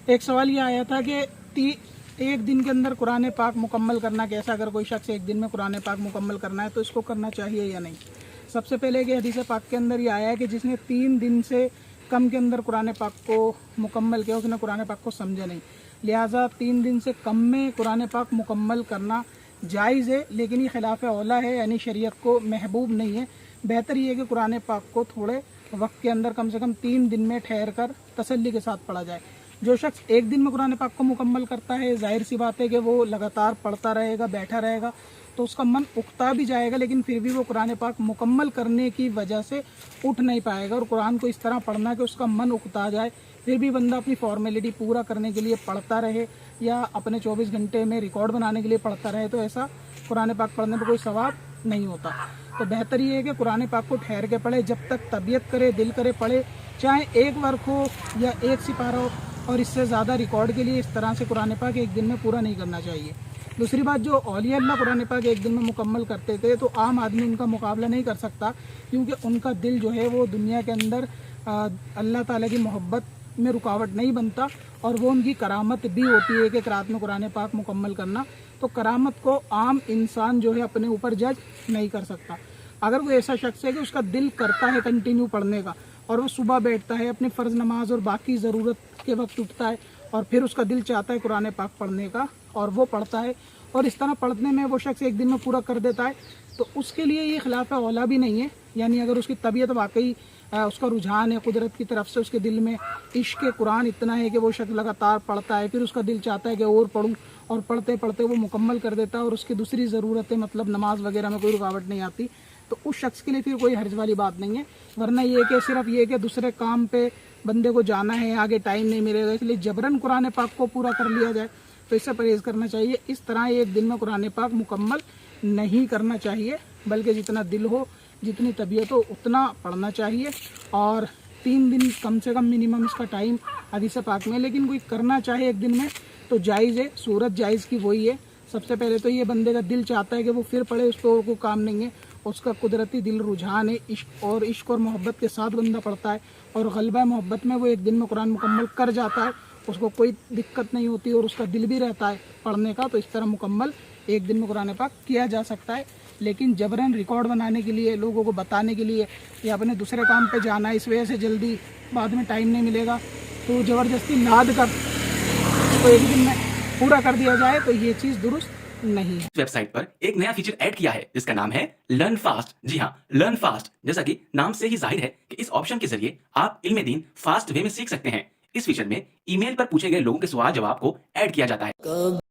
ایک سوال یہ آیا تھا کہ ایک دن کے اندر قرآن پاک مکمل کرنا کیسا، اگر کوئی شخص ایک دن میں قرآن پاک مکمل کرنا ہے تو اس کو کرنا چاہیے یا نہیں۔ سب سے پہلے کہ حدیث پاک کے اندر یہ آیا ہے کہ جس نے 3 دن سے کم کے اندر قرآن پاک کو مکمل کیا اس نے قرآن پاک کو سمجھا نہیں، لہٰذا 3 دن سے کم میں قرآن پاک مکمل کرنا جائز ہے، لیکن یہ خلاف اولا ہے، یعنی شریعت کو محبوب نہیں ہے۔ بہتر یہ ہے کہ قرآن پاک کو تھوڑے وقت کے اندر کم سے کم 3 دن میں ٹھہر کر تسلی کے ساتھ پڑھا جائے۔ جو شخص ایک دن میں قرآن پاک کو مکمل کرتا ہے، ظاہر سی بات ہے کہ وہ لگاتار پڑھتا رہے گا، بیٹھا رہے گا تو اس کا من اکتا بھی جائے گا، لیکن پھر بھی وہ قرآن پاک مکمل کرنے کی وجہ سے اٹھ نہیں پائے گا۔ اور قرآن کو اس طرح پڑھنا کہ اس کا من اکتا جائے، پھر بھی بندہ اپنی فارمیلٹی پورا کرنے کے لیے پڑھتا رہے یا اپنے 24 گھنٹے میں ریکارڈ بنانے کے لیے پڑھتا رہے، تو ایسا قرآن پاک پڑھنے پہ کوئی ثواب نہیں ہوتا۔ تو بہتر یہ ہے کہ قرآن پاک کو ٹھہر کے پڑھے، جب تک طبیعت کرے، دل کرے پڑھے، چاہے ایک ورق ہو یا ایک سپارہ ہو، اور اس سے زیادہ ریکارڈ کے لیے اس طرح سے قرآن پاک ایک دن میں پورا نہیں کرنا چاہیے۔ دوسری بات، جو اولیاء اللہ قرآن پاک ایک دن میں مکمل کرتے تھے تو عام آدمی ان کا مقابلہ نہیں کر سکتا، کیونکہ ان کا دل جو ہے وہ دنیا کے اندر اللہ تعالیٰ کی محبت میں رکاوٹ نہیں بنتا، اور وہ ان کی کرامت بھی ہوتی ہے کہ رات میں قرآن پاک مکمل کرنا۔ تو کرامت کو عام انسان جو ہے اپنے اوپر جج نہیں کر سکتا۔ اگر کوئی ایسا شخص ہے کہ اس کا دل کرتا ہے کنٹینیو پڑھنے کا، اور وہ صبح بیٹھتا ہے اپنی فرض نماز اور باقی ضرورت کے وقت اٹھتا ہے، اور پھر اس کا دل چاہتا ہے قرآن پاک پڑھنے کا اور وہ پڑھتا ہے، اور اس طرح پڑھنے میں وہ شخص ایک دن میں پورا کر دیتا ہے، تو اس کے لیے یہ خلاف اولا بھی نہیں ہے۔ یعنی اگر اس کی طبیعت واقعی اس کا رجحان ہے قدرت کی طرف سے، اس کے دل میں عشق قرآن اتنا ہے کہ وہ شخص لگاتار پڑھتا ہے، پھر اس کا دل چاہتا ہے کہ اور پڑھوں، اور پڑھتے پڑھتے وہ مکمل کر دیتا ہے، اور اس کی دوسری ضرورتیں مطلب نماز وغیرہ میں کوئی رکاوٹ نہیں آتی، تو اس شخص کے لیے پھر کوئی حرج والی بات نہیں ہے۔ ورنہ یہ کہ صرف یہ کہ دوسرے کام پہ بندے کو جانا ہے، آگے ٹائم نہیں ملے گا، اس لیے جبراً قرآن پاک کو پورا کر لیا جائے، تو اس سے پرہیز کرنا چاہیے۔ اس طرح ایک دن میں قرآن پاک مکمل نہیں کرنا چاہیے، بلکہ جتنا دل ہو، جتنی طبیعت ہو، اتنا پڑھنا چاہیے، اور 3 دن کم سے کم منیمم اس کا ٹائم حدیث پاک میں۔ لیکن کوئی کرنا چاہے ایک دن میں تو جائز ہے، صورت جائز کی وہی ہے۔ سب سے پہلے تو یہ بندے کا دل چاہتا ہے کہ وہ پھر پڑھے، اس پہ اور کوئی کام نہیں ہے، اس کا قدرتی دل رجحان ہے، عشق اور محبت کے ساتھ بندہ پڑھتا ہے، اور غلبہ محبت میں وہ ایک دن میں قرآن مکمل کر جاتا ہے، اس کو کوئی دقت نہیں ہوتی، اور اس کا دل بھی رہتا ہے پڑھنے کا، تو اس طرح مکمل ایک دن میں قرآن پاک کیا جا سکتا ہے۔ لیکن جبراً ریکارڈ بنانے کے لیے، لوگوں کو بتانے کے لیے، یا اپنے دوسرے کام پہ جانا ہے، اس وجہ سے جلدی بعد میں ٹائم نہیں ملے گا تو زبردستی لاد کر اس کو ایک دن میں پورا کر دیا جائے، تو یہ چیز درست نہیں ہے۔ ویب سائٹ پر ایک نیا فیچر ایڈ کیا ہے جس کا نام ہے لرن فاسٹ۔ جی ہاں، لرن فاسٹ، جیسا کہ نام سے ہی ظاہر ہے کہ اس آپشن کے ذریعے آپ علم دین فاسٹ وے میں سیکھ سکتے ہیں۔ اس فیچر میں ای میل پر پوچھے گئے لوگوں کے سوال جواب کو ایڈ کیا جاتا ہے۔